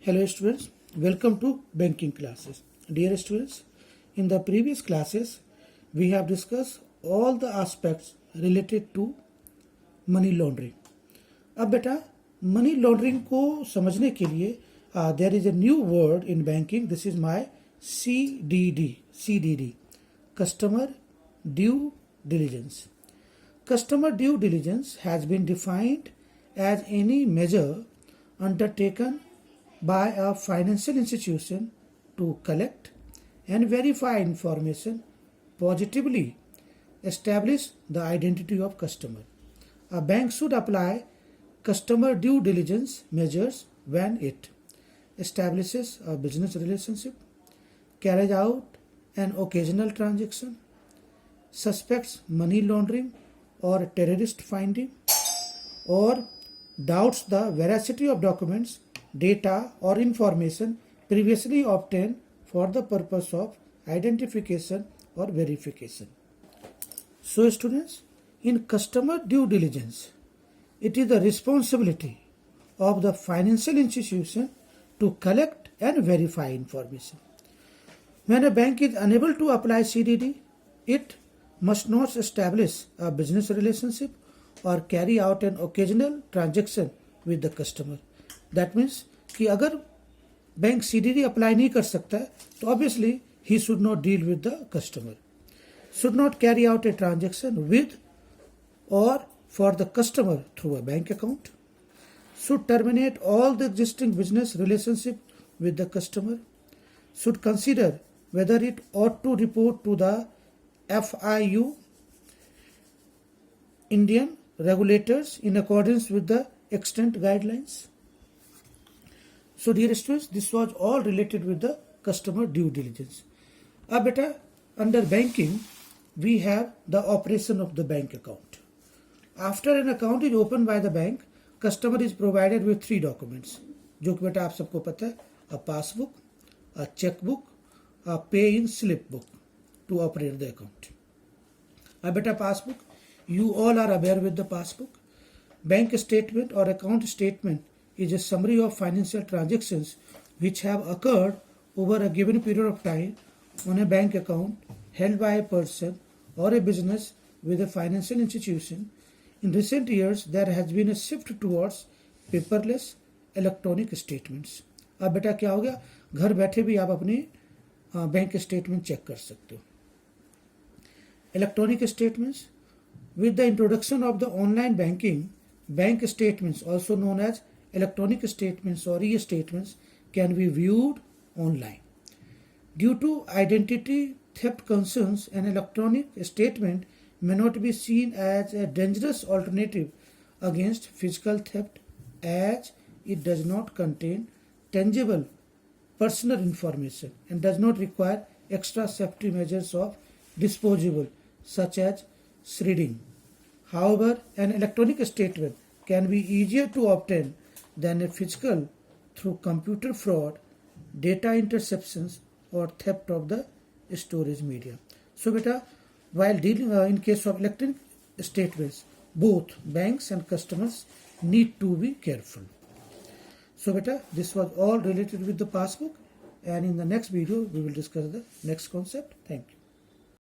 Hello students, welcome to banking classes. Dear students, in the previous classes we have discussed all the aspects related to money laundering. अब बेटा money laundering को समझने के लिए there is a new word in banking. This is my CDD, customer due diligence. Customer due diligence has been defined as any measure undertaken by a financial institution to collect and verify information, positively establish the identity of customer. A bank should apply customer due diligence measures when it establishes a business relationship, carries out an occasional transaction, suspects money laundering or terrorist funding, or doubts the veracity of documents, data or information previously obtained for the purpose of identification or verification. So students, in customer due diligence, it is the responsibility of the financial institution to collect and verify information. When a bank is unable to apply CDD, it must not establish a business relationship or carry out an occasional transaction with the customer. That means कि अगर bank CDD apply नहीं कर सकता है तो obviously he should not deal with the customer, should not carry out a transaction with or for the customer through a bank account, should terminate all the existing business relationship with the customer, should consider whether it ought to report to the FIU, Indian regulators, in accordance with the extant guidelines. So dear students, this was all related with the customer due diligence. अब बेटा under banking we have the operation of the bank account. After an account is opened by the bank, customer is provided with 3 documents, जो कि बेटा आप सबको पता है, a passbook, a checkbook, a pay-in slip book to operate the account. अब बेटा passbook, you all are aware with the passbook. Bank statement or account statement is a summary of financial transactions which have occurred over a given period of time on a bank account held by a person or a business with a financial institution. In recent years, there has been a shift towards paperless electronic statements. अब बेटा क्या हो गया, घर बैठे भी आप अपनी बैंक स्टेटमेंट चेक कर सकते हो. Electronic statements. With the introduction of the online banking, bank statements, also known as electronic statements or e-statements, can be viewed online. Due to identity theft concerns, an electronic statement may not be seen as a dangerous alternative against physical theft, as it does not contain tangible personal information and does not require extra safety measures of disposable such as shredding. However, an electronic statement can be easier to obtain than a physical through computer fraud, data interceptions or theft of the storage media. So beta, while dealing in case of electronic statements, both banks and customers need to be careful. So beta, this was all related with the passbook, and in the next video we will discuss the next concept. Thank you.